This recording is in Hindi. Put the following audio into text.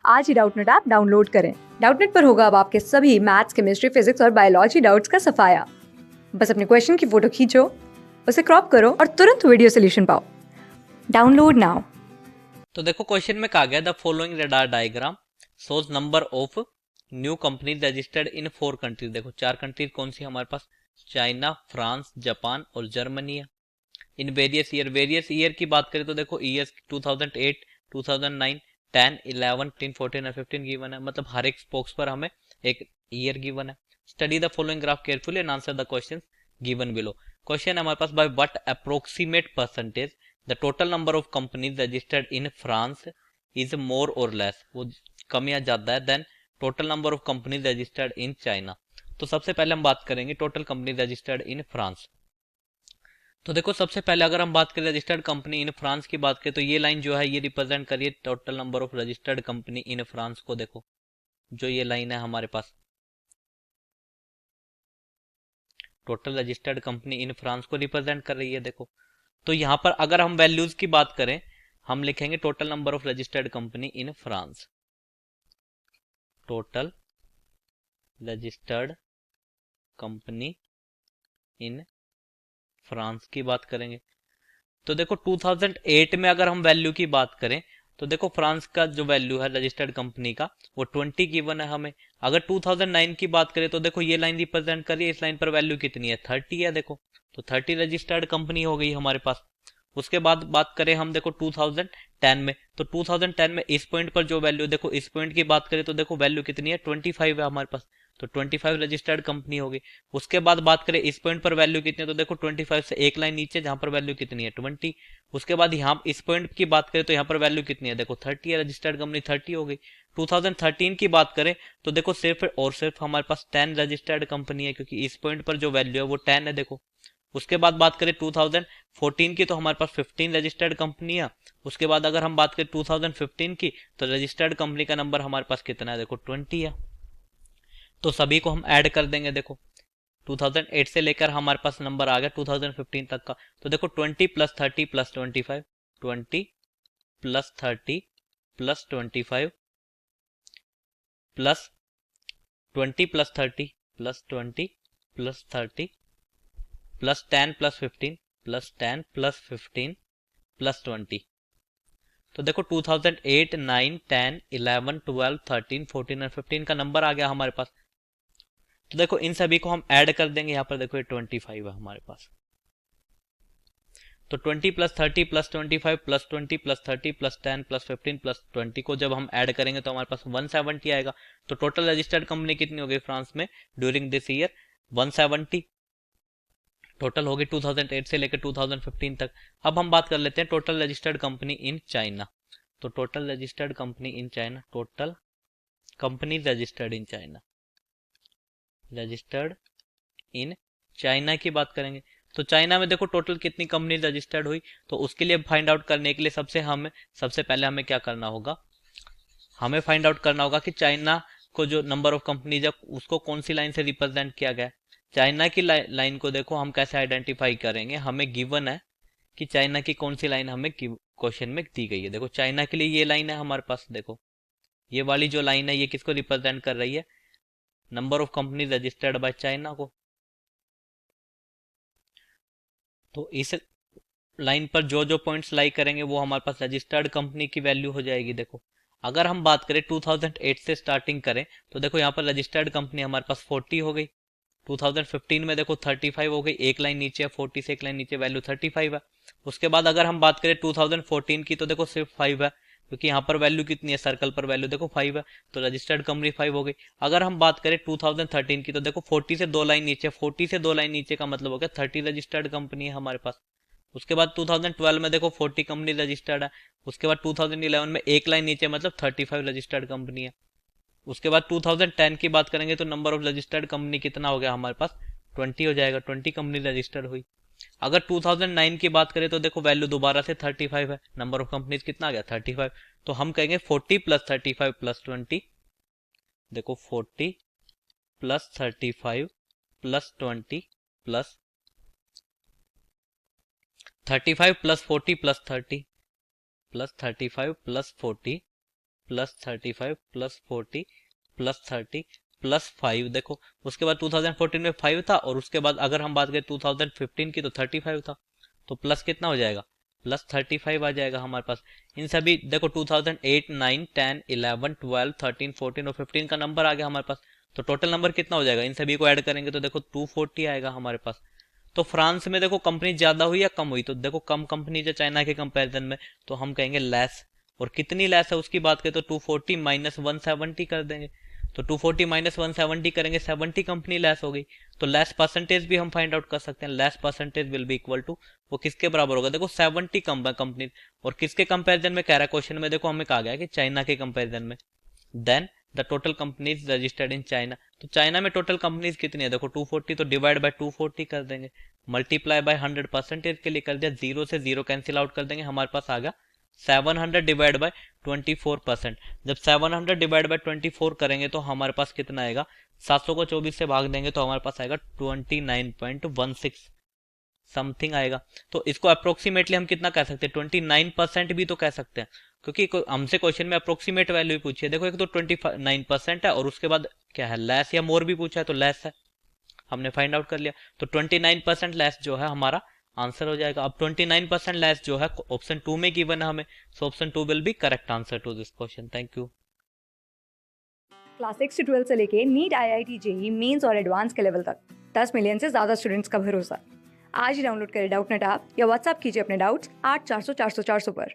आज ही डाउटनेट ऐप डाउनलोड करें। डाउटनेट पर होगा अब आपके सभी मैथ्स, केमिस्ट्री, फिजिक्स और बायोलॉजी डाउट्स का सफाया। बस अपने क्वेश्चन की फोटो खींचो, उसे क्रॉप करो और तुरंत वीडियो सोल्यूशन पाओ। Download now. तो देखो क्वेश्चन में कहा गया the following radar diagram shows number of new companies registered in 4 countries. देखो 4 कंट्रीज कौन सी हमारे पास, चाइना, फ्रांस, जापान और जर्मनी है। इन वेरियस ईयर की बात करें तो देखो ईयर्स 2008, 2009, 10, 11, 13, 14 और 15 गिवन है। मतलब हर एक स्पोक्स पर हमें एक ईयर गिवन है। Study the following graph carefully and answer the questions given below. Question है हमारे पास, by what approximate percentage the total number of companies registered in France is more और लेस, वो कम या ज्यादा है, then total number of companies registered in China. तो सबसे पहले हम बात करेंगे total companies registered in France. तो देखो सबसे पहले अगर हम बात करें रजिस्टर्ड कंपनी इन फ्रांस की बात करें तो ये लाइन जो है ये रिप्रेजेंट करिए total number of registered company in France को। देखो जो ये लाइन है हमारे पास total registered company in France को रिप्रेजेंट कर रही है। देखो तो यहाँ पर अगर हम वैल्यूज की बात करें हम लिखेंगे total number of registered company in France. Total registered company in France की बात करेंगे तो देखो 2008 में अगर हम वैल्यू की बात करें तो देखो फ्रांस का जो वैल्यू है रजिस्टर्ड कंपनी का वो 20 गिवन है हमें। अगर 2009 की बात करें तो देखो ये लाइन रिप्रेजेंट करिए, इस लाइन पर वैल्यू कितनी है, 30 है। देखो तो 30 रजिस्टर्ड कंपनी हो गई हमारे पास। उसके बाद बात करें हम देखो 2010 में, तो 2010 में इस पॉइंट पर जो वैल्यू, देखो इस पॉइंट की बात करें तो देखो वैल्यू कितनी है, 25 है हमारे पास। तो 25 रजिस्टर्ड कंपनी होगी। उसके बाद बात करें इस पॉइंट पर वैल्यू कितनी है तो देखो 25 से एक लाइन नीचे जहां पर वैल्यू कितनी है 20। उसके बाद यहाँ इस पॉइंट की बात करें तो यहाँ पर वैल्यू कितनी है, देखो 30 है, रजिस्टर्ड कंपनी 30 हो गई। 2013 की बात करें तो देखो सिर्फ और सिर्फ हमारे पास 10 रजिस्टर्ड कंपनी है क्योंकि इस पॉइंट पर जो वैल्यू है वो 10 है। देखो उसके बाद बात करें 2014 की तो हमारे पास 15 रजिस्टर्ड कंपनी है। उसके बाद अगर हम बात करें 2015 की तो रजिस्टर्ड कंपनी का नंबर हमारे पास कितना है, देखो 20 है। तो सभी को हम ऐड कर देंगे। देखो 2008 से लेकर हमारे पास नंबर आ गया 2015 तक का। तो देखो 20 plus 30 plus 25, 20 plus 30 plus 25 plus 20 plus 30 plus 20 plus 30 plus 10 plus 15 plus 10 plus 15 plus 20। तो देखो 2008, 9, 10, 11, 12, 13, 14 और 15 का नंबर आ गया हमारे पास। तो देखो इन सभी को हम ऐड कर देंगे। यहाँ पर देखो ये 25 है हमारे पास। तो 20 plus 30 plus 25 plus 20 plus 30 plus 10 plus 15 plus 20 को जब हम ऐड करेंगे तो हमारे पास 170 आएगा। तो टोटल रजिस्टर्ड कंपनी कितनी हो गई फ्रांस में ड्यूरिंग दिस ईयर, 170 टोटल होगी 2008 से लेकर 2015 तक। अब हम बात कर लेते हैं total registered company in China. तो total registered company in China, total company registered in China, registered in China की बात करेंगे तो चाइना में देखो टोटल कितनी कंपनी रजिस्टर्ड हुई। तो उसके लिए फाइंड आउट करने के लिए सबसे पहले हमें क्या करना होगा, हमें फाइंड आउट करना होगा कि चाइना को जो नंबर ऑफ कंपनीज है उसको कौन सी लाइन से रिप्रेजेंट किया गया है। चाइना की लाइन को देखो हम कैसे आइडेंटिफाई करेंगे, हमें गिवन है कि चाइना की कौन सी लाइन हमें क्वेश्चन में दी गई है। देखो चाइना के लिए ये लाइन है हमारे पास। देखो ये वाली जो लाइन है ये किसको रिप्रेजेंट कर रही है, number of company registered by China को। तो इस लाइन पर जो जो पॉइंट्स लाई करेंगे वो हमारे पास रजिस्टर्ड कंपनी की वैल्यू हो जाएगी। देखो अगर हम बात करें 2008 से स्टार्टिंग करें तो देखो यहाँ पर रजिस्टर्ड कंपनी हमारे पास 40 हो गई। 2015 में देखो 35 हो गई, एक लाइन नीचे है, 40 से एक लाइन नीचे वैल्यू 35 है। उसके बाद अगर हम बात करें 2014 की तो देखो सिर्फ 5 है क्योंकि यहाँ पर वैल्यू कितनी है, सर्कल पर वैल्यू देखो 5 है, तो रजिस्टर्ड कंपनी 5 हो गई। अगर हम बात करें 2013 की तो देखो 40 से दो लाइन नीचे, 40 से दो लाइन नीचे का मतलब हो गया 30 रजिस्टर्ड कंपनी है हमारे पास। उसके बाद 2012 में देखो 40 कंपनी रजिस्टर्ड है। उसके बाद 2011 में एक लाइन नीचे मतलब 35 रजिस्टर्ड कंपनी है। उसके बाद 2010 की बात करेंगे तो नंबर ऑफ रजिस्टर्ड कंपनी कितना हो गया हमारे पास, 20 हो जाएगा, 20 कंपनी रजिस्टर्ड हुई। अगर 2009 की बात करें तो देखो वैल्यू दोबारा से 35 है, नंबर ऑफ कंपनीज कितना आ गया 35। तो हम कहेंगे 40 प्लस 35 प्लस 20। देखो 40 plus 35 plus 20 plus 35 plus 40 plus 30 plus 35 plus 40 plus 35 plus 40 plus 30 plus 5। देखो उसके बाद 2014 में 5 था, और उसके बाद अगर हम बात करें 2015 की तो 35 था, तो प्लस कितना हो जाएगा, प्लस 35 आ जाएगा हमारे पास। इन सभी देखो 2008 9 10 11 12 13 14 और 15 का नंबर आ गया हमारे पास, तो टोटल नंबर कितना हो जाएगा, इन सभी को ऐड करेंगे तो देखो 240 आएगा हमारे पास। तो फ्रांस में देखो कंपनी ज्यादा हुई या कम हुई, तो देखो कम कंपनी जो चाइना के कंपैरिजन में, तो हम कहेंगे लेस। और कितनी लेस है उसकी बात करें तो 240 माइनस 170 कर देंगे, तो 240 माइनस 170 करेंगे, 70 कंपनी लेस हो गई। तो लेस परसेंटेज भी हम फाइंड आउट कर सकते हैं, less percentage will be equal to, वो किसके बराबर होगा, देखो 70 कंपनी। और किसके कंपैरिजन में कह रहा है क्वेश्चन में, देखो हमें कहा गया कि चाइना के कंपैरिजन में। Then the total companies registered in China, तो चाइना में टोटल कंपनीज कितनी है, देखो 240, तो डिवाइड बाय 240 कर देंगे, मल्टीप्लाई बाय 100 परसेंटेज के लिए कर दिया, जीरो से जीरो कैंसिल आउट कर देंगे, हमारे पास आ गया 700 डिवाइड बाय 24%। जब 700 डिवाइड बाय 24 करेंगे तो हमारे पास कितना आएगा, 700 को 24 से भाग देंगे तो हमारे पास आएगा 29.16 समथिंग आएगा। तो इसको अप्रोक्सीमेटली हम कितना कह सकते हैं, 29% भी तो कह सकते हैं, क्योंकि हमसे क्वेश्चन में अप्रोक्सीमेट वैल्यू भी पूछी है। देखो एक तो 29% है, और उसके बाद क्या है, लेस या मोर भी पूछा है, तो लेस है, हमने फाइंड आउट कर लिया। तो 29% लेस जो है हमारा आंसर हो जाएगा। अब 29% लेस जो है ऑप्शन 2 में गिवन है हमें, so option 2 will be correct answer to this question. Thank you. Class 6 से 12 से लेके नीट, IIT, जेई मेंस और एडवांस के लेवल तक 10 मिलियन से ज़्यादा स्टूडेंट्स का भरोसा। आज ही डाउनलोड करें डाउटनेट ऐप या व्हाट्सएप कीजिए अपने डाउट्स 8400 400 400 पर।